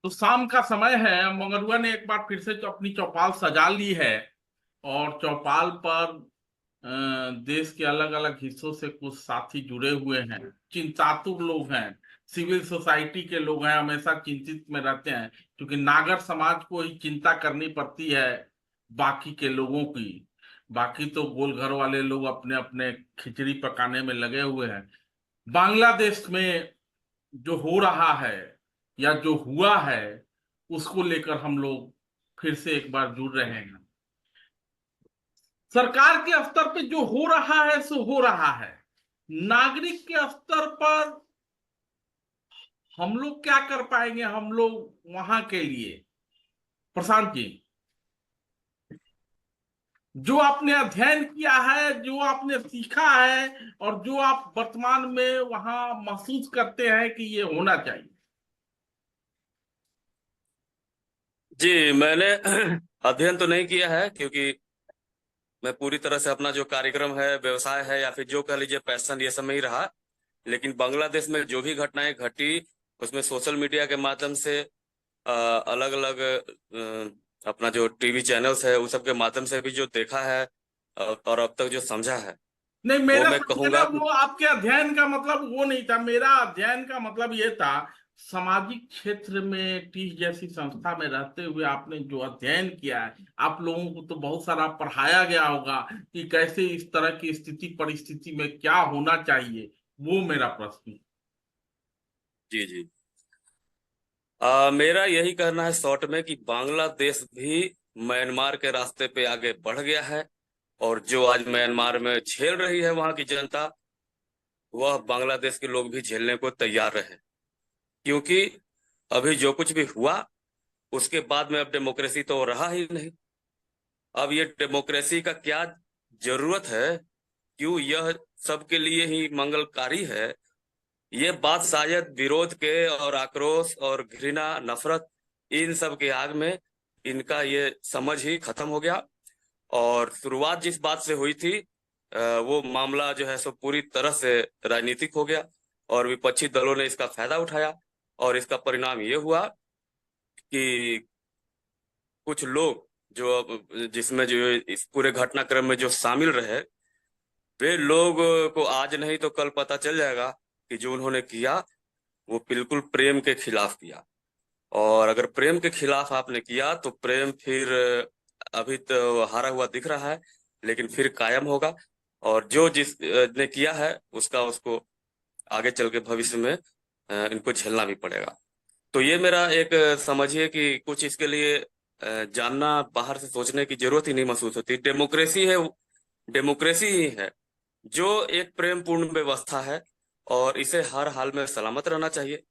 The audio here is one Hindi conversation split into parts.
तो शाम का समय है, मगरुआ ने एक बार फिर से अपनी चौपाल सजा ली है। और चौपाल पर देश के अलग अलग हिस्सों से कुछ साथी जुड़े हुए हैं। चिंतातुर लोग हैं, सिविल सोसाइटी के लोग हैं, हमेशा चिंतित में रहते हैं, क्योंकि नागर समाज को ही चिंता करनी पड़ती है बाकी के लोगों की। बाकी तो गोल घर वाले लोग अपने अपने खिचड़ी पकाने में लगे हुए हैं। बांग्लादेश में जो हो रहा है या जो हुआ है, उसको लेकर हम लोग फिर से एक बार जुड़ रहे हैं। सरकार के स्तर पे जो हो रहा है सो हो रहा है। नागरिक के स्तर पर हम लोग क्या कर पाएंगे, हम लोग वहां के लिए? प्रशांत जी, जो आपने अध्ययन किया है, जो आपने सीखा है, और जो आप वर्तमान में वहां महसूस करते हैं कि ये होना चाहिए। जी, मैंने अध्ययन तो नहीं किया है, क्योंकि मैं पूरी तरह से अपना जो कार्यक्रम है, व्यवसाय है, या फिर जो कह लीजिए पैशन, ये सब में ही रहा। लेकिन बांग्लादेश में जो भी घटनाएं घटी, उसमें सोशल मीडिया के माध्यम से, अलग अलग अपना जो टीवी चैनल्स है, उस सब के माध्यम से भी जो देखा है, और अब तक जो समझा है, नहीं, वो मेरा मैं समझे ना, कहूंगा कि वो आपके अध्ययन का मतलब वो नहीं था। मेरा अध्ययन का मतलब ये था, सामाजिक क्षेत्र में टीच जैसी संस्था में रहते हुए आपने जो अध्ययन किया है, आप लोगों को तो बहुत सारा पढ़ाया गया होगा कि कैसे इस तरह की स्थिति परिस्थिति में क्या होना चाहिए। वो मेरा प्रश्न है। जी जी, मेरा यही कहना है शॉर्ट में कि बांग्लादेश भी म्यांमार के रास्ते पे आगे बढ़ गया है। और जो आज म्यांमार में झेल रही है वहां की जनता, वह बांग्लादेश के लोग भी झेलने को तैयार रहे। क्योंकि अभी जो कुछ भी हुआ, उसके बाद में अब डेमोक्रेसी तो रहा ही नहीं। अब ये डेमोक्रेसी का क्या जरूरत है? क्यों यह सबके लिए ही मंगलकारी है? ये बात शायद विरोध के और आक्रोश और घृणा, नफरत, इन सब के आग में इनका ये समझ ही खत्म हो गया। और शुरुआत जिस बात से हुई थी, वो मामला जो है सो पूरी तरह से राजनीतिक हो गया, और विपक्षी दलों ने इसका फायदा उठाया। और इसका परिणाम ये हुआ कि कुछ लोग जो अब जिसमें जो इस पूरे घटनाक्रम में जो शामिल रहे, वे लोग को आज नहीं तो कल पता चल जाएगा कि जो उन्होंने किया, वो बिल्कुल प्रेम के खिलाफ किया। और अगर प्रेम के खिलाफ आपने किया, तो प्रेम फिर अभी तो हारा हुआ दिख रहा है, लेकिन फिर कायम होगा। और जो जिस ने किया है, उसका उसको आगे चल के भविष्य में इनको झेलना भी पड़ेगा। तो ये मेरा एक समझिए कि कुछ इसके लिए जानना, बाहर से सोचने की जरूरत ही नहीं महसूस होती। डेमोक्रेसी है, डेमोक्रेसी ही है जो एक प्रेम पूर्ण व्यवस्था है, और इसे हर हाल में सलामत रहना चाहिए।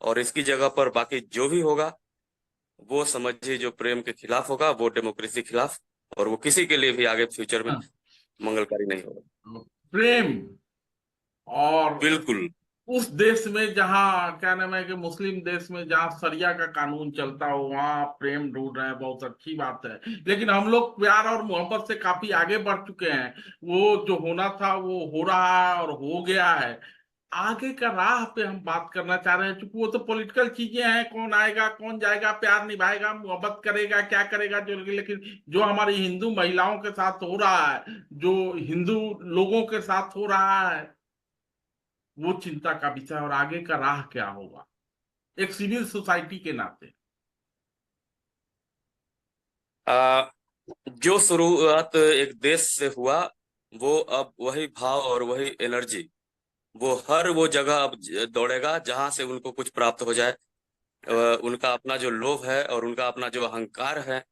और इसकी जगह पर बाकी जो भी होगा, वो समझिए जो प्रेम के खिलाफ होगा, वो डेमोक्रेसी के खिलाफ, और वो किसी के लिए भी आगे फ्यूचर में हाँ, मंगलकारी नहीं होगा। प्रेम। और बिल्कुल। उस देश में जहाँ क्या नाम है कि मुस्लिम देश में जहाँ शरिया का कानून चलता हो, वहाँ प्रेम ढूंढ रहे हैं, बहुत अच्छी बात है। लेकिन हम लोग प्यार और मोहब्बत से काफी आगे बढ़ चुके हैं। वो जो होना था वो हो रहा है और हो गया है। आगे का राह पे हम बात करना चाह रहे हैं, क्योंकि वो तो पॉलिटिकल चीजें हैं, कौन आएगा कौन जाएगा, प्यार निभाएगा मोहब्बत करेगा क्या करेगा जो। लेकिन जो हमारी हिंदू महिलाओं के साथ हो रहा है, जो हिंदू लोगों के साथ हो रहा है, वो चिंता का विषय है। और आगे का राह क्या होगा, एक सिविल सोसाइटी के नाते? आ, जो शुरुआत एक देश से हुआ, वो अब वही भाव और वही एनर्जी, वो हर वो जगह अब दौड़ेगा जहां से उनको कुछ प्राप्त हो जाए। उनका अपना जो लोभ है और उनका अपना जो अहंकार है,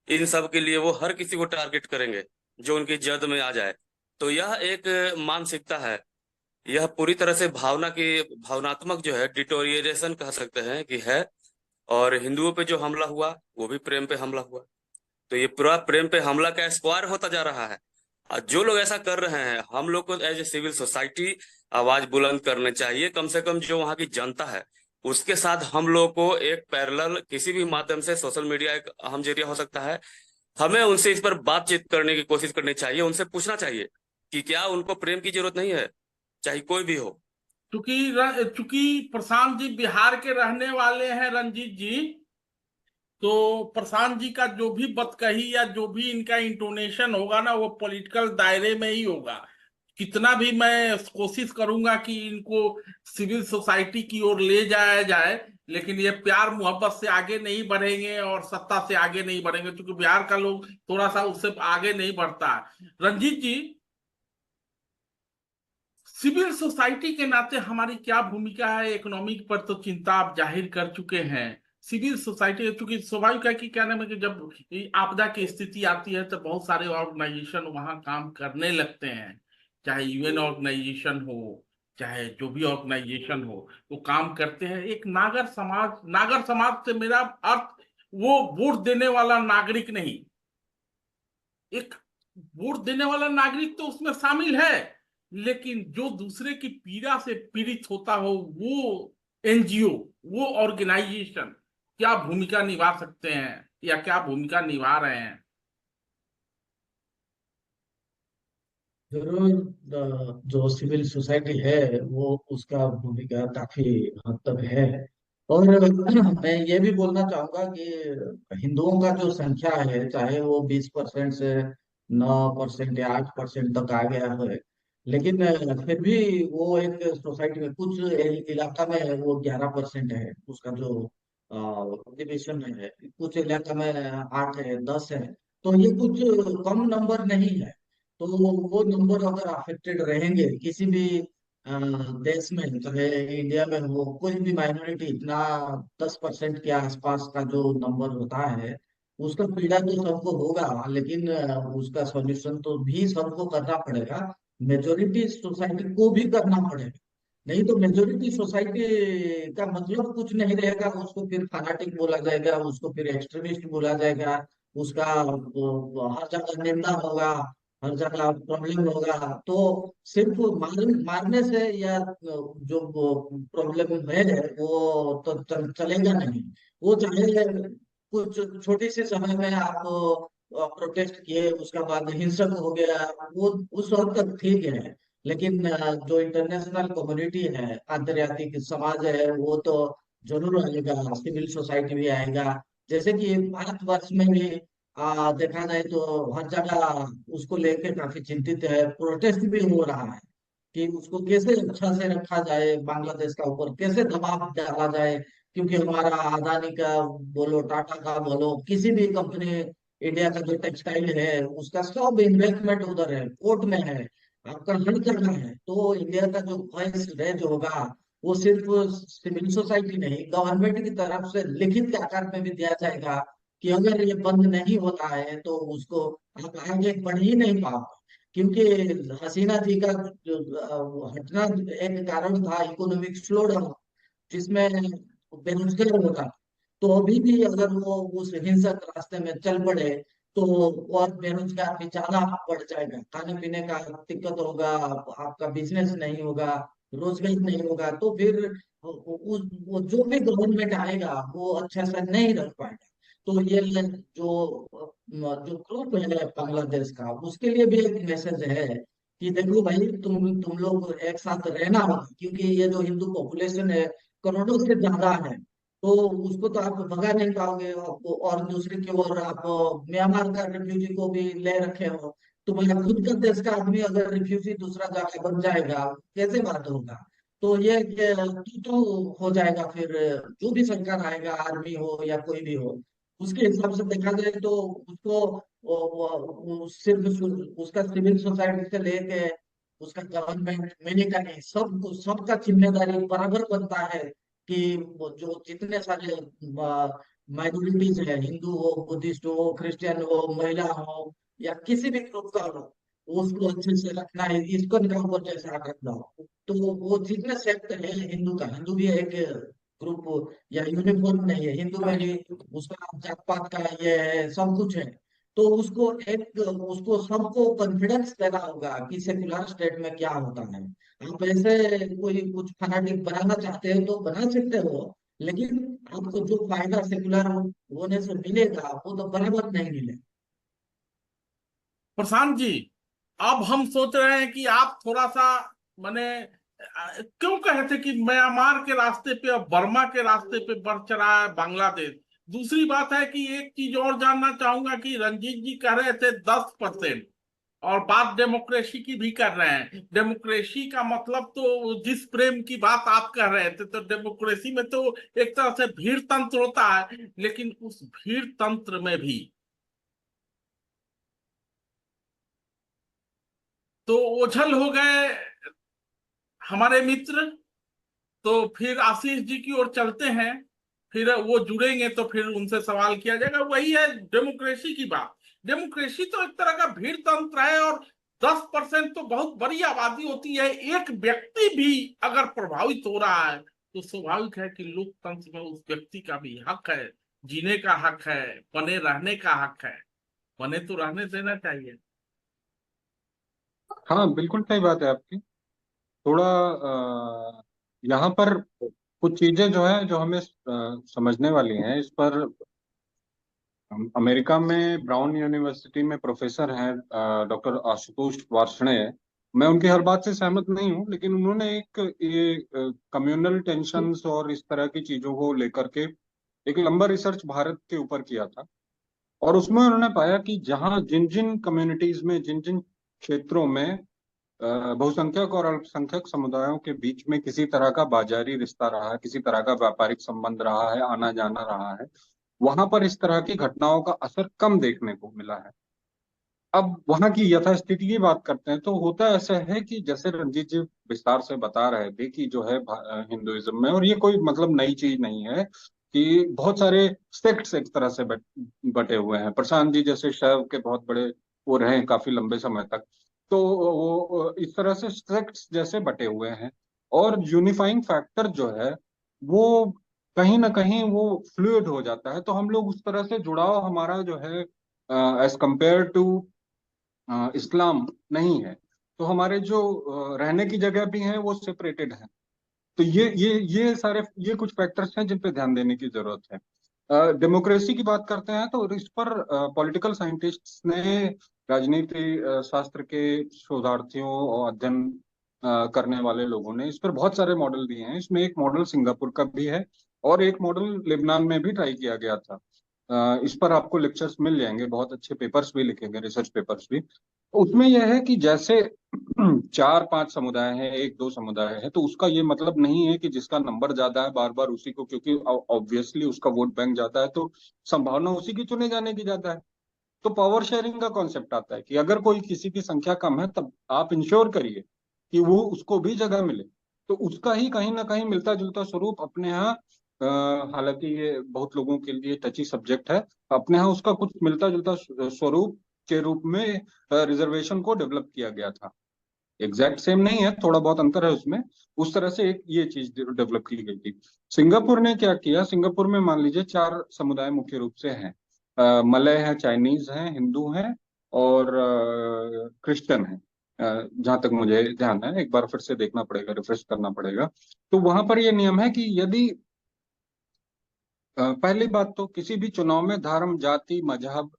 इन सब के लिए वो हर किसी को टारगेट करेंगे जो उनकी जद में आ जाए। तो यह एक मानसिकता है। यह पूरी तरह से भावना की, भावनात्मक जो है डिटोरिएशन कह सकते हैं कि है। और हिंदुओं पे जो हमला हुआ, वो भी प्रेम पे हमला हुआ। तो ये पूरा प्रेम पे हमला का स्क्वायर होता जा रहा है। और जो लोग ऐसा कर रहे हैं, हम लोग को एज ए सिविल सोसाइटी आवाज बुलंद करने चाहिए। कम से कम जो वहाँ की जनता है, उसके साथ हम लोग को एक पैरेलल किसी भी माध्यम से, सोशल मीडिया एक अहम जरिया हो सकता है, हमें उनसे इस पर बातचीत करने की कोशिश करनी चाहिए। उनसे पूछना चाहिए कि क्या उनको प्रेम की जरूरत नहीं है, चाहे कोई भी हो। चूंकि प्रशांत जी बिहार के रहने वाले हैं रंजीत जी, तो प्रशांत जी का जो भी बतकही या जो भी इनका इंटोनेशन होगा ना, वो पॉलिटिकल दायरे में ही होगा। कितना भी मैं कोशिश करूंगा कि इनको सिविल सोसाइटी की ओर ले जाया जाए, लेकिन ये प्यार मोहब्बत से आगे नहीं बढ़ेंगे और सत्ता से आगे नहीं बढ़ेंगे, क्योंकि बिहार का लोग थोड़ा सा उससे आगे नहीं बढ़ता है। रंजीत जी, सिविल सोसाइटी के नाते हमारी क्या भूमिका है? इकोनॉमिक पर तो चिंता आप जाहिर कर चुके हैं। सिविल सोसाइटी, क्योंकि स्वाभाविक है कि क्या नाम है कि जब ये आपदा की स्थिति आती है तो बहुत सारे ऑर्गेनाइजेशन वहां काम करने लगते हैं। चाहे यूएन ऑर्गेनाइजेशन हो, चाहे जो भी ऑर्गेनाइजेशन हो, वो काम करते हैं। एक नागर समाज से मेरा अर्थ वो वोट देने वाला नागरिक नहीं। एक वोट देने वाला नागरिक तो उसमें शामिल है, लेकिन जो दूसरे की पीड़ा से पीड़ित होता हो, वो एनजीओ, वो ऑर्गेनाइजेशन क्या भूमिका निभा सकते हैं या क्या भूमिका निभा रहे हैं? जरूर। जो सिविल सोसाइटी है वो उसका भूमिका काफी हद तक है। और मैं ये भी बोलना चाहूंगा कि हिंदुओं का जो संख्या है, चाहे वो 20% से 9% या 8% तक आ गया है, लेकिन फिर भी वो एक सोसाइटी में कुछ इलाका में वो 11% है। उसका जो डिविजन है, कुछ इलाका में 8 है, 10 है। तो ये कुछ कम नंबर नहीं है। तो वो नंबर अगर अफेक्टेड रहेंगे किसी भी अ, देश में, चाहे इंडिया में हो, कोई भी माइनॉरिटी, इतना 10% के आसपास का जो नंबर होता है, उसका पीड़ा तो सबको होगा, लेकिन उसका सॉल्यूशन तो भी सबको करना पड़ेगा। मेजोरिटी सोसाइटी को भी करना पड़ेगा। नहीं तो मेजोरिटी सोसाइटी का मतलब कुछ नहीं रहेगा। उसको फिर फनाटिक बोला जाएगा, उसको फिर एक्सट्रीमिस्ट बोला जाएगा, उसका हर जगह निंदा होगा, हर जगह प्रॉब्लम होगा। तो सिर्फ मारने से या जो प्रॉब्लम है वो तो चलेगा नहीं। वो चाहे कुछ छोटी सी समय में आप प्रोटेस्ट किए, उसके बाद हिंसक हो गया, वो उस वक्त तक ठीक है। लेकिन जो इंटरनेशनल कम्युनिटी है, अंतर्राष्ट्रीय समाज है, वो तो जरूर आएगा, सिविल सोसाइटी भी आएगा। जैसे कि भारतवर्ष में भी देखा जाए तो हर जगह उसको लेकर काफी चिंतित है, प्रोटेस्ट भी हो रहा है कि उसको कैसे अच्छा से रखा जाए, बांग्लादेश का ऊपर कैसे दबाव डाला जाए। क्योंकि हमारा अदानी का बोलो, टाटा का बोलो, किसी भी कंपनी, इंडिया का जो टेक्सटाइल है उसका सब इन्वेस्टमेंट उधर है, पोर्ट में है, आपका हर जगह है। तो इंडिया का जो वॉइस रेज होगा वो सिर्फ सिविल सोसाइटी नहीं, गवर्नमेंट की तरफ से लिखित आकार में भी दिया जाएगा कि अगर ये बंद नहीं होता है तो उसको आप आगे बढ़ ही नहीं पाओगे। क्योंकि हसीना जी का जो हटना एक कारण था इकोनॉमिक स्लो डाउन, जिसमें बेरोजगार होगा। तो अभी भी अगर वो उस हिंसक रास्ते में चल पड़े तो और बेरोजगार भी ज्यादा बढ़ जाएगा, खाने पीने का दिक्कत होगा, आपका बिजनेस नहीं होगा, रोजगार नहीं होगा। तो फिर वो जो भी गवर्नमेंट आएगा वो अच्छे से नहीं रख पाएगा। तो ये जो ग्रुप है बांग्लादेश का, उसके लिए भी एक मैसेज है कि देखो भाई, तुम लोग एक साथ रहना होगा। क्योंकि ये जो हिंदू पॉपुलेशन है, करोड़ों से ज्यादा है। तो उसको तो आप भगा नहीं पाओगे आपको। और दूसरी की ओर आप म्यांमार का रिफ्यूजी को भी ले रखे हो। तुम्हारा खुद का देश का आदमी अगर रिफ्यूजी दूसरा जाके बन जाएगा, कैसे बात होगा? तो ये तो हो जाएगा फिर। जो भी सरकार आएगा, आर्मी हो या कोई भी हो, उसके हिसाब से देखा जाए तो उसको सिर्फ उसका सिविल सोसाइटी से लेके उसका गवर्नमेंट मिलिट्री सबका जिम्मेदारी बराबर बनता है कि वो जो जितने सारे माइनॉरिटीज है, हिंदू हो, बुद्धिस्ट हो, क्रिश्चियन हो, महिला हो, या किसी भी ग्रुप का हो, उसको अच्छे से रखना है। इसको का ऊपर जैसे आप रखना हो, तो वो जितने सेक्ट है हिंदू का, हिंदू भी एक ग्रुप या यूनिफॉर्म नहीं है, हिंदू में भी उसका जात पात का ये है, सब कुछ है। तो उसको सबको कॉन्फिडेंस देना होगा कि सेक्युलर स्टेट में क्या होता है। आप ऐसे कोई कुछ फनाटिक बनाना चाहते हैं तो बना सकते हो, लेकिन आपको जो फायदा सेक्युलर होने से मिलेगा वो तो बराबर नहीं मिलेगा। प्रशांत जी, अब हम सोच रहे हैं कि आप थोड़ा सा, माने क्यों कहे थे कि म्यांमार के रास्ते पे और बर्मा के रास्ते पे बढ़ चढ़ा है बांग्लादेश। दूसरी बात है कि एक चीज और जानना चाहूंगा कि रंजीत जी कह रहे थे 10%, और बात डेमोक्रेसी की भी कर रहे हैं। डेमोक्रेसी का मतलब तो जिस प्रेम की बात आप कर रहे थे, तो डेमोक्रेसी में तो एक तरह से भीड़ तंत्र होता है, लेकिन उस भीड़ तंत्र में भी तो ओझल हो गए हमारे मित्र। तो फिर आशीष जी की ओर चलते हैं, फिर वो जुड़ेंगे तो फिर उनसे सवाल किया जाएगा। वही है डेमोक्रेसी की बात। डेमोक्रेसी तो एक तरह का भीड़ तंत्र है, और 10% तो बहुत बड़ी आबादी होती है। एक व्यक्ति भी अगर प्रभावित हो रहा है तो स्वाभाविक है कि लोकतंत्र में उस व्यक्ति का भी हक है, जीने का हक है, बने रहने का हक है। बने तो रहने देना चाहिए। हाँ, बिल्कुल सही बात है आपकी। थोड़ा यहाँ पर कुछ चीजें जो है जो हमें समझने वाली हैं इस पर। अमेरिका में ब्राउन यूनिवर्सिटी में प्रोफेसर हैं डॉक्टर आशुतोष वार्ष्णेय। मैं उनकी हर बात से सहमत नहीं हूँ, लेकिन उन्होंने एक ये कम्युनल टेंशन्स और इस तरह की चीजों को लेकर के एक लंबा रिसर्च भारत के ऊपर किया था। और उसमें उन्होंने पाया कि जहाँ जिन जिन कम्युनिटीज में जिन जिन क्षेत्रों में बहुसंख्यक और अल्पसंख्यक समुदायों के बीच में किसी तरह का बाजारी रिश्ता रहा है, किसी तरह का व्यापारिक संबंध रहा है, आना जाना रहा है, वहां पर इस तरह की घटनाओं का असर कम देखने को मिला है। अब वहां की यथास्थिति की बात करते हैं तो होता ऐसा है कि जैसे रंजीत जी विस्तार से बता रहे थे कि जो है हिंदुइज्म में, और ये कोई मतलब नई चीज नहीं है कि बहुत सारे सेक्ट्स एक तरह से बटे हुए हैं। प्रशांत जी जैसे शैव के बहुत बड़े वो रहे हैं काफी लंबे समय तक। तो वो इस तरह से सेक्ट्स जैसे बटे हुए हैं। और यूनिफाइंग फैक्टर जो है वो कहीं ना कहीं वो फ्लूइड हो जाता है। तो हम लोग उस तरह से जुड़ाव हमारा जो है एज कंपेयर टू इस्लाम नहीं है। तो हमारे जो रहने की जगह भी हैं वो सेपरेटेड हैं। तो ये सारे ये कुछ फैक्टर्स हैं जिन पे ध्यान देने की जरूरत है। डेमोक्रेसी की बात करते हैं तो इस पर पॉलिटिकल साइंटिस्ट्स ने, राजनीति शास्त्र के शोधार्थियों और अध्ययन करने वाले लोगों ने इस पर बहुत सारे मॉडल दिए हैं। इसमें एक मॉडल सिंगापुर का भी है और एक मॉडल लेबनान में भी ट्राई किया गया था। इस पर आपको लेक्चर्स मिल जाएंगे, बहुत अच्छे पेपर्स भी लिखेंगे, रिसर्च पेपर्स भी। उसमें यह है कि जैसे चार पांच समुदाय हैं, एक दो समुदाय है, तो उसका ये मतलब नहीं है कि जिसका नंबर ज्यादा है बार बार उसी को, क्योंकि ऑब्वियसली उसका वोट बैंक ज्यादा है तो संभावना उसी की चुने जाने की ज्यादा है। तो पावर शेयरिंग का कॉन्सेप्ट आता है कि अगर कोई किसी की संख्या कम है तब आप इंश्योर करिए कि वो उसको भी जगह मिले। तो उसका ही कहीं ना कहीं मिलता जुलता स्वरूप अपने यहाँ, हालांकि ये बहुत लोगों के लिए टची सब्जेक्ट है, अपने यहाँ उसका कुछ मिलता जुलता स्वरूप के रूप में रिजर्वेशन को डेवलप किया गया था। एग्जैक्ट सेम नहीं है, थोड़ा बहुत अंतर है उसमें। उस तरह से एक ये चीज डेवलप की गई थी। सिंगापुर ने क्या किया, सिंगापुर में मान लीजिए चार समुदाय मुख्य रूप से हैं। मलय है, चाइनीज हैं, हिंदू हैं और क्रिश्चियन हैं। जहां तक मुझे ध्यान है, एक बार फिर से देखना पड़ेगा, रिफ्रेश करना पड़ेगा। तो वहां पर ये नियम है कि यदि पहली बात तो किसी भी चुनाव में धर्म, जाति, मजहब,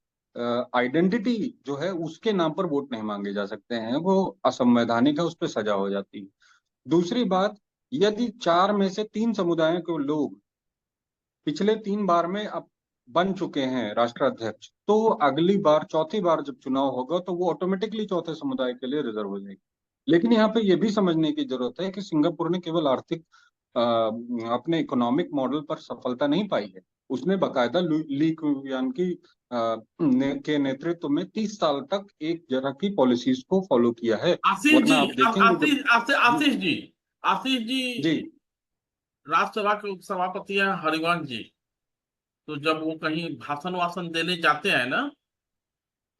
आइडेंटिटी जो है उसके नाम पर वोट नहीं मांगे जा सकते हैं, वो असंवैधानिक है, उस पर सजा हो जाती है। दूसरी बात, यदि चार में से तीन समुदायों के लोग पिछले तीन बार में अब बन चुके हैं राष्ट्राध्यक्ष, तो अगली बार चौथी बार जब चुनाव होगा तो वो ऑटोमेटिकली चौथे समुदाय के लिए रिजर्व हो जाएगी। लेकिन यहाँ पे ये भी समझने की जरूरत है कि सिंगापुर ने केवल आर्थिक अपने इकोनॉमिक मॉडल पर सफलता नहीं पाई है, उसने बकायदा ली कुवियान की के नेतृत्व में 30 साल तक एक तरह की पॉलिसीज को फॉलो किया है। आशीष वरना जी, आप देखेंगे जब। आशीष जी, आशीष जी जी। राज्यसभा के उपसभापति हैं हरिवंश जी। तो जब वो कहीं भाषण वाषण देने जाते हैं ना,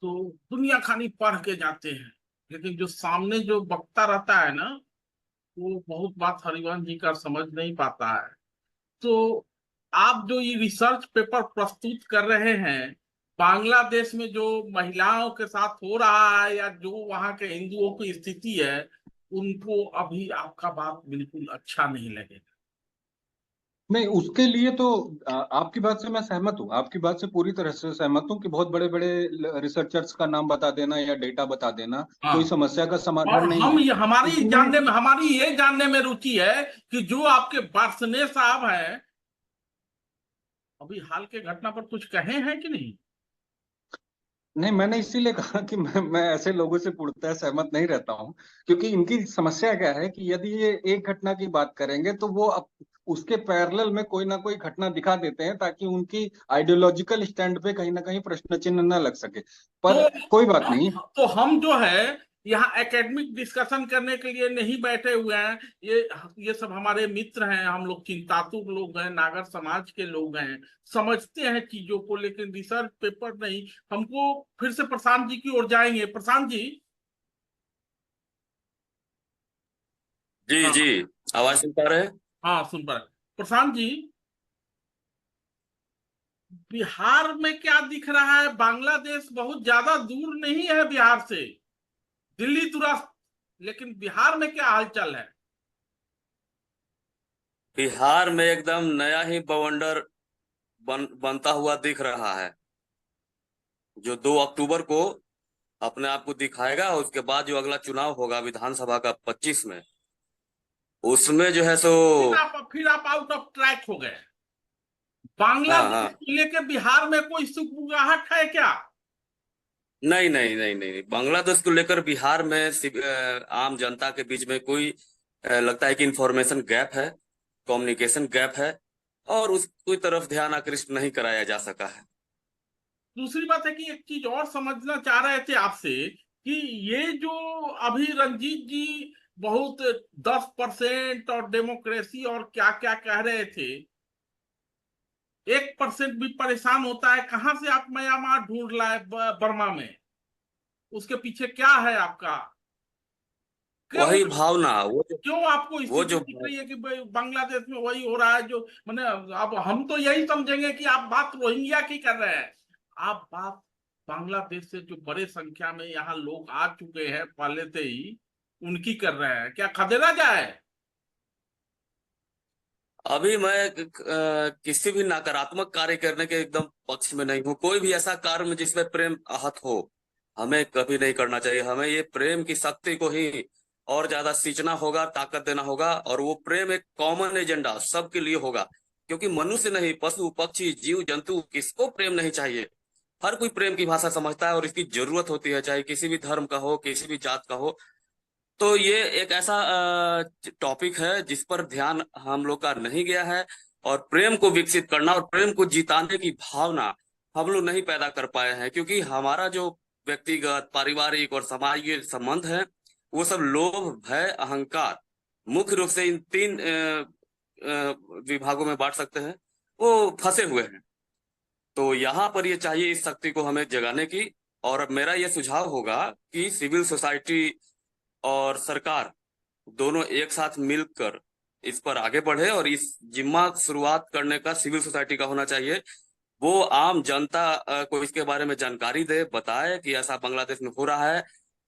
तो दुनिया खानी पढ़ के जाते हैं, लेकिन जो सामने जो वक्ता रहता है ना, वो बहुत बात हरिवंश जी का समझ नहीं पाता है। तो आप जो ये रिसर्च पेपर प्रस्तुत कर रहे हैं, बांग्लादेश में जो महिलाओं के साथ हो रहा है, या जो वहां के हिंदुओं की स्थिति है, उनको अभी आपका बात बिल्कुल अच्छा नहीं लगेगा। नहीं, उसके लिए तो आपकी बात से मैं सहमत हूँ, आपकी बात से पूरी तरह से सहमत हूँ कि बहुत बड़े बड़े रिसर्चर्स का नाम बता देना या डेटा बता देना कोई हाँ, समस्या का और समाधान नहीं हम है। ये इसमें हमारी ये जानने में रुचि है कि जो आपके बार्सने साहब हैं, अभी हाल के घटना पर कुछ कहे हैं कि नहीं? नहीं, मैंने इसीलिए कहा कि मैं ऐसे लोगों से पूर्णतः सहमत नहीं रहता हूँ, क्योंकि इनकी समस्या क्या है कि यदि ये एक घटना की बात करेंगे तो वो उसके पैरेलल में कोई ना कोई घटना दिखा देते हैं ताकि उनकी आइडियोलॉजिकल स्टैंड पे कहीं ना कहीं प्रश्न चिन्ह न लग सके। पर तो कोई बात नहीं। हम जो है यहाँ एकेडमिक डिस्कशन करने के लिए नहीं बैठे हुए हैं। ये सब हमारे मित्र हैं, हम लोग चिंतातुर लोग हैं, नागर समाज के लोग हैं, समझते हैं चीजों को, लेकिन रिसर्च पेपर नहीं। हमको फिर से प्रशांत जी की ओर जाएंगे। प्रशांत जी। जी जी, हाँ आवाज सुन पा रहे हैं? हाँ, सुन पा रहे। प्रशांत जी, बिहार में क्या दिख रहा है? बांग्लादेश बहुत ज्यादा दूर नहीं है बिहार से, दिल्ली तुरंत, लेकिन बिहार में क्या हालचाल है? बिहार में एकदम नया ही बवंडर बनता हुआ दिख रहा है, जो 2 अक्टूबर को अपने आप को दिखाएगा। उसके बाद जो अगला चुनाव होगा विधानसभा का 25 में, उसमें जो है सो। फिर आप आउट ऑफ ट्रैक हो गए। हाँ बांग्लादेश हाँ, को लेकर बिहार में कोई सुगबुगाहट है क्या? नहीं नहीं नहीं नहीं, बांग्लादेश को लेकर बिहार में आम जनता के बीच में कोई लगता है कि इंफॉर्मेशन गैप है, कम्युनिकेशन गैप है, और उसकी तरफ ध्यान आकृष्ट नहीं कराया जा सका है। दूसरी बात है कि एक चीज और समझना चाह रहे थे आपसे कि ये जो अभी रंजीत जी बहुत 10% और डेमोक्रेसी और क्या क्या कह रहे थे, 1% भी परेशान होता है। कहां से आप म्यांमार ढूंढ लाए बर्मा में? उसके पीछे क्या है आपका? क्यों वही भावना, क्यों आपको वो स्थिति जो दिख रही है कि भाई बांग्लादेश में वही हो रहा है जो मैंने? अब हम तो यही समझेंगे कि आप बात रोहिंग्या की कर रहे हैं। आप बात बांग्लादेश से जो बड़े संख्या में यहाँ लोग आ चुके हैं पहले से ही, उनकी कर रहे हैं। क्या खदेड़ा जाए? अभी मैं किसी भी नकारात्मक कार्य करने के एकदम पक्ष में नहीं हूँ। कोई भी ऐसा कार्य जिसमें प्रेम आहत हो, हमें कभी नहीं करना चाहिए। हमें ये प्रेम की शक्ति को ही और ज्यादा सींचना होगा, ताकत देना होगा, और वो प्रेम एक कॉमन एजेंडा सबके लिए होगा। क्योंकि मनुष्य नहीं, पशु पक्षी जीव जंतु, किसको प्रेम नहीं चाहिए? हर कोई प्रेम की भाषा समझता है और इसकी जरूरत होती है, चाहे किसी भी धर्म का हो, किसी भी जात का हो। तो ये एक ऐसा टॉपिक है जिस पर ध्यान हम लोग का नहीं गया है, और प्रेम को विकसित करना और प्रेम को जिताने की भावना हम लोग नहीं पैदा कर पाए हैं। क्योंकि हमारा जो व्यक्तिगत, पारिवारिक और सामाजिक संबंध है, वो सब लोभ, भय, अहंकार, मुख्य रूप से इन 3 विभागों में बांट सकते हैं, वो फंसे हुए हैं। तो यहाँ पर ये चाहिए इस शक्ति को हमें जगाने की। और मेरा ये सुझाव होगा कि सिविल सोसाइटी और सरकार दोनों एक साथ मिलकर इस पर आगे बढ़े, और इस जिम्मा शुरुआत करने का सिविल सोसाइटी का होना चाहिए। वो आम जनता को इसके बारे में जानकारी दे, बताए कि ऐसा बांग्लादेश में हो रहा है।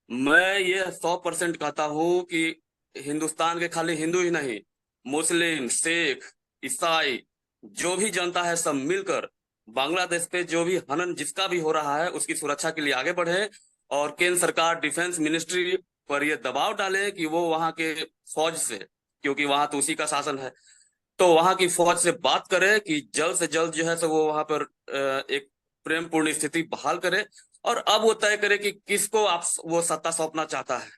मैं ये 100% कहता हूँ कि हिंदुस्तान के खाली हिंदू ही नहीं, मुस्लिम, सिख, ईसाई, जो भी जनता है, सब मिलकर बांग्लादेश पे जो भी हनन जिसका भी हो रहा है उसकी सुरक्षा के लिए आगे बढ़े। और केंद्र सरकार, डिफेंस मिनिस्ट्री पर ये दबाव डाले कि वो वहां के फौज से, क्योंकि वहां तो उसी का शासन है, तो वहां की फौज से बात करे कि जल्द से जल्द जो है सो वो वहां पर एक प्रेमपूर्ण स्थिति बहाल करे। और अब वो तय करे कि किसको आप वो सत्ता सौंपना चाहता है।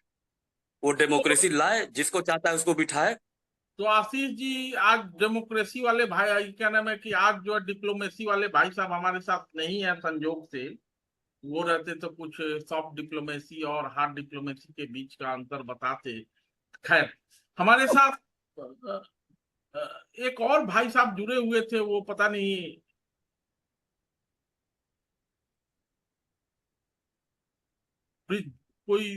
वो डेमोक्रेसी लाए, जिसको चाहता है उसको बिठाए। तो आशीष जी, आज डेमोक्रेसी वाले भाई, क्या नाम है कि आज जो है डिप्लोमेसी वाले भाई साहब हमारे साथ नहीं है संजोग से। वो रहते तो कुछ सॉफ्ट डिप्लोमेसी और हार्ड डिप्लोमेसी के बीच का अंतर बताते। खैर, हमारे साथ एक और भाई साहब जुड़े हुए थे, वो पता नहीं कोई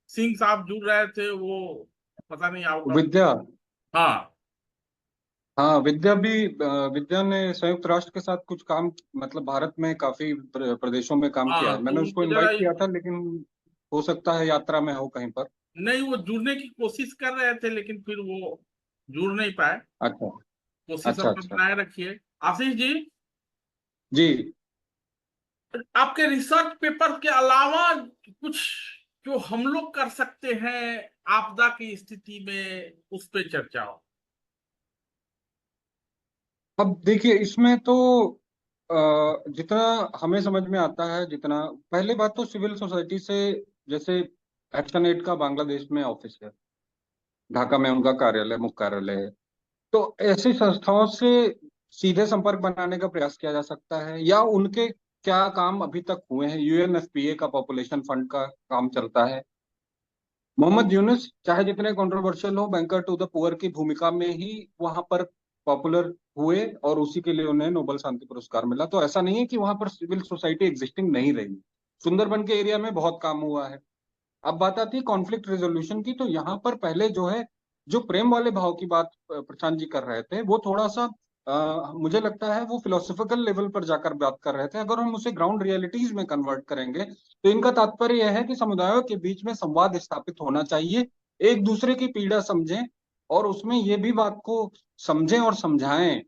सिंह साहब जुड़ रहे थे, वो पता नहीं आउट ऑफ। विद्या। हाँ हाँ, विद्या भी विद्या ने संयुक्त राष्ट्र के साथ कुछ काम, मतलब भारत में काफी प्रदेशों में काम किया हाँ, है। तो मैंने उसको उनको जरा, इनवाइट किया था, लेकिन हो सकता है यात्रा में हो कहीं पर। नहीं वो जुड़ने की कोशिश कर रहे थे लेकिन फिर वो जुड़ नहीं पाए। अच्छा। कोशिश अच्छा अपना अच्छा। बनाए रखिए। आशीष जी, जी। आपके रिसर्च पेपर के अलावा कुछ जो हम लोग कर सकते हैं आपदा की स्थिति में, उस पे चर्चा हो। अब देखिए इसमें तो जितना हमें समझ में आता है, जितना पहले बात तो सिविल सोसाइटी से, जैसे एक्शन एड का बांग्लादेश में ऑफिस है, ढाका में उनका कार्यालय, मुख्य कार्यालय है, तो ऐसी संस्थाओं से सीधे संपर्क बनाने का प्रयास किया जा सकता है, या उनके क्या काम अभी तक हुए हैं। यूएनएफपीए का पॉपुलेशन फंड का काम चलता है। मोहम्मद यूनुस चाहे जितने कंट्रोवर्शियल हो, बैंकर टू द पुअर की भूमिका में ही वहां पर पॉपुलर हुए और उसी के लिए उन्हें नोबेल शांति पुरस्कार मिला। तो ऐसा नहीं है कि वहां पर सिविल सोसाइटी एग्जिस्टिंग नहीं रही। सुंदरबन के एरिया में बहुत काम हुआ है। अब बात आती है कॉन्फ्लिक्ट रेजोल्यूशन की, तो यहाँ पर पहले जो है, जो प्रेम वाले भाव की बात प्रशांत जी कर रहे थे, वो थोड़ा सा मुझे लगता है वो फिलोसफिकल लेवल पर जाकर बात कर रहे थे। अगर हम उसे ग्राउंड रियलिटीज में कन्वर्ट करेंगे तो इनका तात्पर्य यह है कि समुदायों के बीच में संवाद स्थापित होना चाहिए, एक दूसरे की पीड़ा समझें, और उसमें ये भी बात को समझें और समझाएं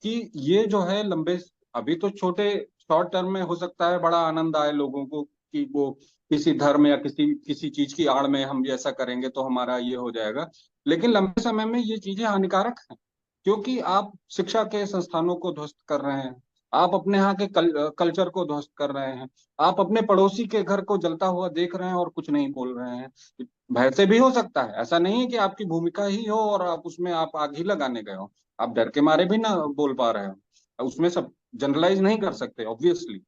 कि ये जो है लंबे, अभी तो छोटे शॉर्ट टर्म में हो सकता है बड़ा आनंद आए लोगों को कि वो किसी धर्म या किसी किसी चीज की आड़ में हम ऐसा करेंगे तो हमारा ये हो जाएगा, लेकिन लंबे समय में ये चीजें हानिकारक हैं। क्योंकि आप शिक्षा के संस्थानों को ध्वस्त कर रहे हैं, आप अपने यहाँ के कल्चर को ध्वस्त कर रहे हैं, आप अपने पड़ोसी के घर को जलता हुआ देख रहे हैं और कुछ नहीं बोल रहे हैं। भय से भी हो सकता है, ऐसा नहीं है कि आपकी भूमिका ही हो और आप उसमें आप आग ही लगाने गए हो, आप डर के मारे भी ना बोल पा रहे हो, उसमें सब जनरलाइज नहीं कर सकते ऑब्वियसली।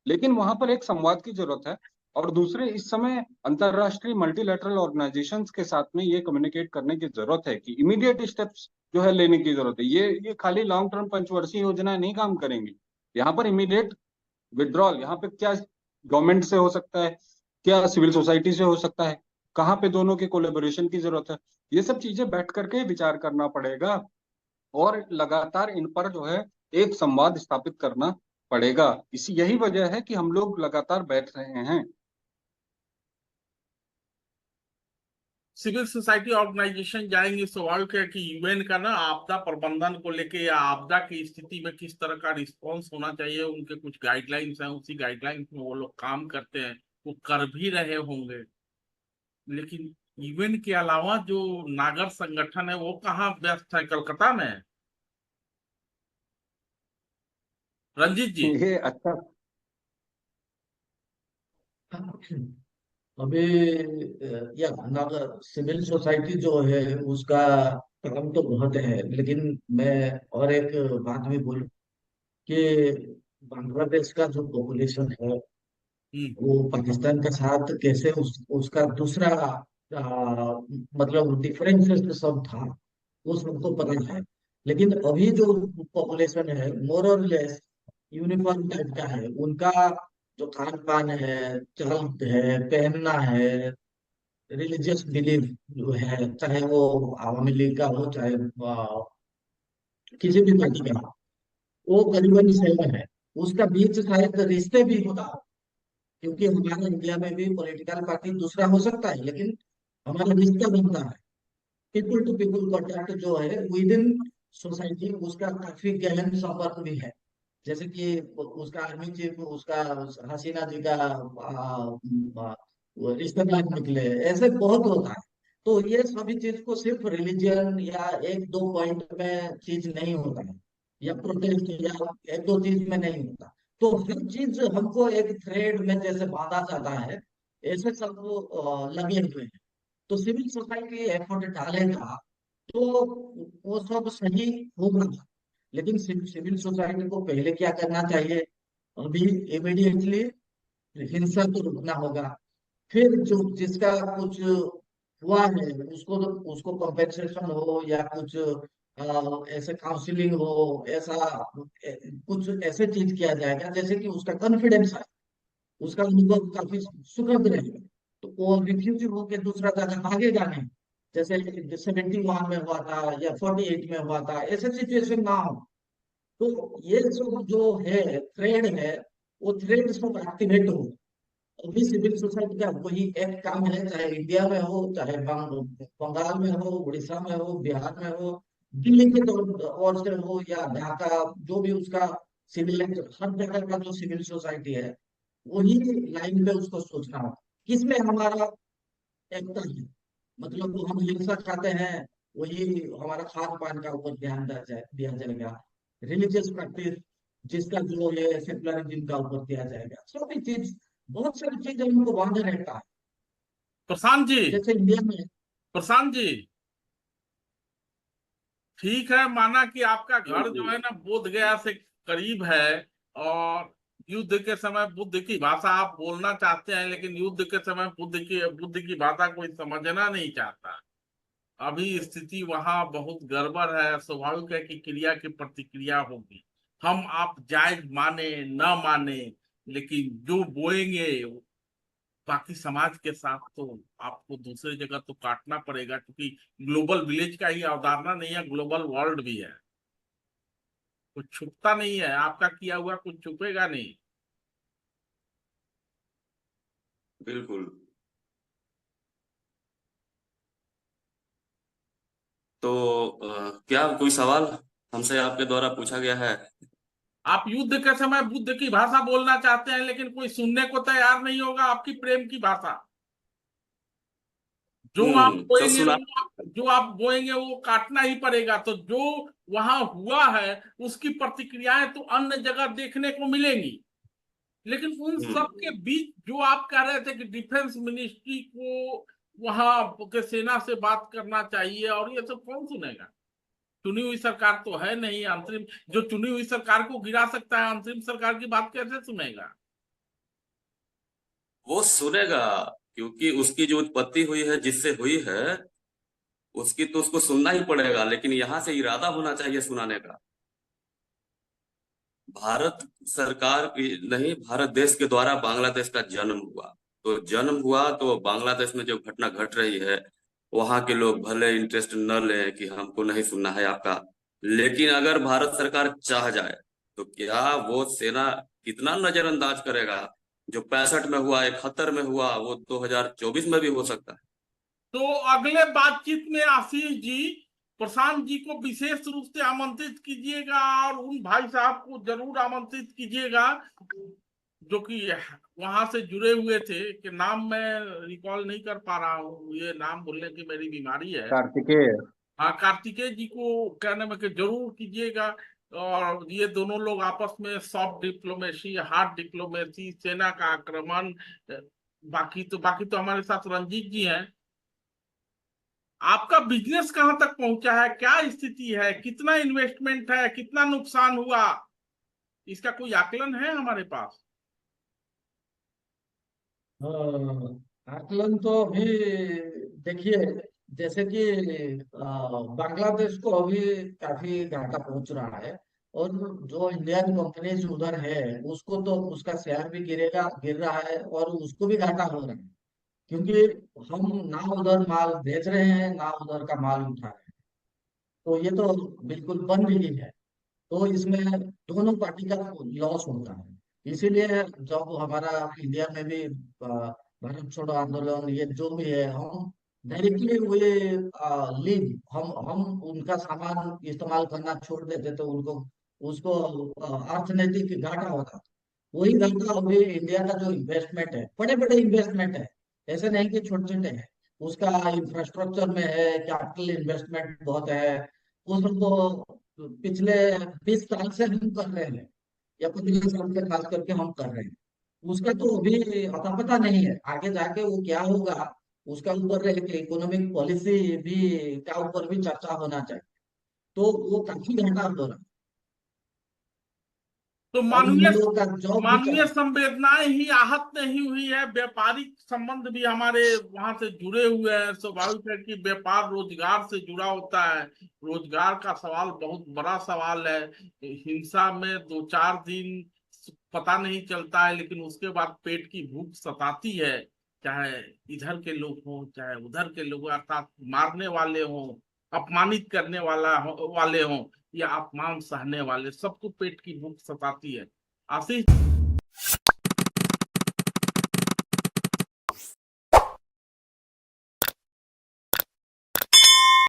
लेकिन वहां पर एक संवाद की जरूरत है। और दूसरे, इस समय अंतरराष्ट्रीय मल्टीलैटरल ऑर्गेनाइजेशंस के साथ में ये कम्युनिकेट करने की जरूरत है कि इमीडिएट स्टेप्स जो है लेने की जरूरत है। ये खाली लॉन्ग टर्म पंचवर्षीय योजना नहीं काम करेंगी। यहाँ पर इमीडिएट विड्रॉल, यहाँ पे क्या गवर्नमेंट से हो सकता है, क्या सिविल सोसाइटी से हो सकता है, कहाँ पे दोनों के कोलेबोरेशन की जरूरत है, ये सब चीजें बैठ करके विचार करना पड़ेगा। और लगातार इन पर जो है एक संवाद स्थापित करना पड़ेगा। इसी यही वजह है कि हम लोग लगातार बैठ रहे हैं। सिविल सोसाइटी ऑर्गेनाइजेशन जाएंगे, स्वाभाविक है कि यूएन का ना आपदा प्रबंधन को लेके या आपदा की स्थिति में किस तरह का रिस्पॉन्स होना चाहिए, उनके कुछ गाइडलाइंस हैं, उसी गाइडलाइंस में वो लोग काम करते हैं, वो कर भी रहे होंगे। लेकिन यूएन के अलावा जो नागर संगठन है वो कहाँ व्यस्त है? कलकत्ता में है? रंजीत जी। ये अच्छा। अभी या नगर सिविल सोसाइटी जो है उसका काम तो बहुत है, लेकिन मैं और एक बात भी बोलूं कि बांग्लादेश का जो पॉपुलेशन है हम्म। वो पाकिस्तान के साथ कैसे उसका दूसरा मतलब डिफरेंसेस सब था, वो सबको पता है। लेकिन अभी जो पॉपुलेशन है मोर और लेस यूनिफॉर्म टाइप का है। उनका जो खान पान है, चल है, पहनना है, रिलीजियस बिलीफ जो है, चाहे वो आवामी लीग का हो चाहे किसी भी पार्टी का हो, वो करीबन सेम है। उसका बीच शायद रिश्ते भी होता हो, क्योंकि हमारे इंडिया में भी पॉलिटिकल पार्टी दूसरा हो सकता है, लेकिन हमारा रिश्ता बनता है। पीपुल टू पीपुल कॉन्टैक्ट जो है विद इन सोसाइटी, उसका काफी गहन संपर्क भी है। जैसे कि उसका आर्मी चीफ, उसका हसीना जी का वो रिश्तेदार निकले, ऐसे बहुत होता है। तो ये सभी चीज को सिर्फ रिलीजन या एक दो पॉइंट में चीज नहीं होता है, या प्रोटेस्ट या एक दो चीज में नहीं होता। तो हर चीज हमको एक थ्रेड में जैसे बांधा जाता है, ऐसे सब लगे हुए हैं। तो सिविल सोसाइटी एफर्ट डालेगा तो वो सब सही होगा। लेकिन सिविल सोसाइटी को पहले क्या करना चाहिए? अभी इमीडिएटली हिंसा को रोकना होगा। फिर जो जिसका कुछ हुआ है उसको उसको कंपेंसेशन हो या कुछ ऐसे काउंसलिंग हो, ऐसा कुछ ऐसे चीज किया जाएगा जैसे कि उसका कॉन्फिडेंस है, उसका अनुभव काफी सुखद रहेगा। तो वो रिफ्यूजी होके दूसरा जगह भागेगा नहीं, जैसे 71 में हुआ था या 48 में हुआ था, ऐसे सिचुएशन ना हो। तो ये सब जो है थ्रेड है, वो थ्रेड सब एक्टिवेट हो। अभी सिविल सोसाइटी का वही एक काम है, चाहे इंडिया में हो, चाहे बंगाल में हो, उड़ीसा में हो, बिहार में हो, दिल्ली के ओर से हो या ढाका, जो भी उसका सिविल, हर जगह का जो सिविल सोसाइटी है वही लाइन पे उसको सोचना होगा, किसमें हमारा एकता है। मतलब जो हम हिंसा खाते हैं वही हमारा खान पान का ऊपर ध्यान दिया जाएगा, रिलीजियस प्रैक्टिस जिसका जो है सेकुलरिज्म का ऊपर दिया जाएगा, सभी चीज, बहुत सारी चीजें उनको बांधे रहता है। प्रशांत जी, जैसे इंडिया में। प्रशांत जी, ठीक है, माना कि आपका जी घर जो जी। है ना बोध गया से करीब है, और युद्ध के समय बुद्ध की भाषा आप बोलना चाहते हैं, लेकिन युद्ध के समय बुद्ध की भाषा कोई समझना नहीं चाहता। अभी स्थिति वहां बहुत गड़बड़ है, स्वाभाविक है कि क्रिया की प्रतिक्रिया होगी। हम आप जायज माने न माने, लेकिन जो बोएंगे बाकी समाज के साथ तो आपको दूसरी जगह तो काटना पड़ेगा, क्योंकि ग्लोबल विलेज का ही अवधारणा नहीं है, ग्लोबल वर्ल्ड भी है। कुछ छुपता नहीं है, आपका किया हुआ कुछ छुपेगा नहीं। बिल्कुल। तो क्या कोई सवाल हमसे आपके द्वारा पूछा गया है? आप युद्ध के समय बुद्ध की भाषा बोलना चाहते हैं, लेकिन कोई सुनने को तैयार नहीं होगा आपकी प्रेम की भाषा। जो आप तो बोएंगे सुना। जो आप बोएंगे वो काटना ही पड़ेगा। तो जो वहां हुआ है उसकी प्रतिक्रियाएं तो अन्य जगह देखने को मिलेंगी, लेकिन उन सब हम्म। के बीच जो आप कह रहे थे कि डिफेंस मिनिस्ट्री को वहां के सेना से बात करना चाहिए, और ये सब कौन सुनेगा? चुनी हुई सरकार तो है नहीं, अंतरिम जो चुनी हुई सरकार को गिरा सकता है, अंतरिम सरकार की बात कैसे सुनेगा? वो सुनेगा, क्योंकि उसकी जो उत्पत्ति हुई है, जिससे हुई है, उसकी तो उसको सुनना ही पड़ेगा, लेकिन यहाँ से इरादा होना चाहिए सुनाने का। भारत सरकार की नहीं, भारत देश के द्वारा बांग्लादेश का जन्म हुआ। तो जन्म हुआ तो बांग्लादेश में जो घटना घट रही है, वहां के लोग भले इंटरेस्ट न लें कि हमको नहीं सुनना है आपका, लेकिन अगर भारत सरकार चाह जाए तो क्या वो सेना कितना नजरअंदाज करेगा? जो 65 में हुआ, 71 में हुआ, वो 2024 में भी हो सकता है। तो अगले बातचीत में आशीष जी, प्रशांत जी को विशेष रूप से आमंत्रित कीजिएगा, और उन भाई साहब को जरूर आमंत्रित कीजिएगा जो कि वहां से जुड़े हुए थे, कि नाम मैं रिकॉल नहीं कर पा रहा हूँ, ये नाम बोलने की मेरी बीमारी है। कार्तिकेय। हाँ, कार्तिकेय जी को कहने में कि जरूर कीजिएगा। और ये दोनों लोग आपस में सॉफ्ट डिप्लोमेसी, हार्ड डिप्लोमेसी, सेना का आक्रमण, बाकी तो हमारे साथ रंजीत जी हैं। आपका बिजनेस कहाँ तक पहुंचा है, क्या स्थिति है, कितना इन्वेस्टमेंट है, कितना नुकसान हुआ, इसका कोई आकलन है हमारे पास? आकलन तो अभी देखिए, जैसे कि बांग्लादेश को अभी काफी घाटा पहुंच रहा है, और जो इंडियन कंपनीज उधर है उसको तो उसका शेयर भी गिर रहा है, और उसको भी घाटा हो रहा है, क्योंकि हम ना उधर माल बेच रहे हैं ना उधर का माल उठा रहे हैं। तो ये तो बिल्कुल बंद ही है। तो इसमें दोनों पार्टी का लॉस होता है। इसीलिए जब हमारा इंडिया में भी भारत छोड़ो आंदोलन ये जो भी है, हम डायरेक्टली वे लीव, हम उनका सामान इस्तेमाल करना छोड़ देते तो उनको उसको अर्थनैतिक घाटा होता। वही घाटा अभी इंडिया का जो इन्वेस्टमेंट है, बड़े बड़े इन्वेस्टमेंट है, ऐसे नहीं कि छोटे छोटे हैं, उसका इंफ्रास्ट्रक्चर में है, कैपिटल इन्वेस्टमेंट बहुत है। वो सबको पिछले 20 साल से हम कर रहे हैं, या 15 साल से खास करके हम कर रहे हैं। उसका तो अभी अता पता नहीं है, आगे जाके वो क्या होगा उसका ऊपर रह के इकोनॉमिक पॉलिसी भी का ऊपर भी चर्चा होना चाहिए। तो वो काफी घंटा हो रहा है, तो और इन मानवीय लोगों का जॉब भी मानवीय संवेदनाएं ही आहत नहीं हुई है, व्यापारिक संबंध भी हमारे वहां से जुड़े हुए हैं। स्वाभाविक है कि व्यापार रोजगार से जुड़ा होता है, रोजगार का सवाल बहुत बड़ा सवाल है। हिंसा में 2-4 दिन पता नहीं चलता है, लेकिन उसके बाद पेट की भूख सताती है, चाहे इधर के लोग हों चाहे उधर के लोग, अर्थात मारने वाले हों, अपमानित करने वाले हों, या अपमान सहने वाले, सबको पेट की भूख सताती है। आशीष।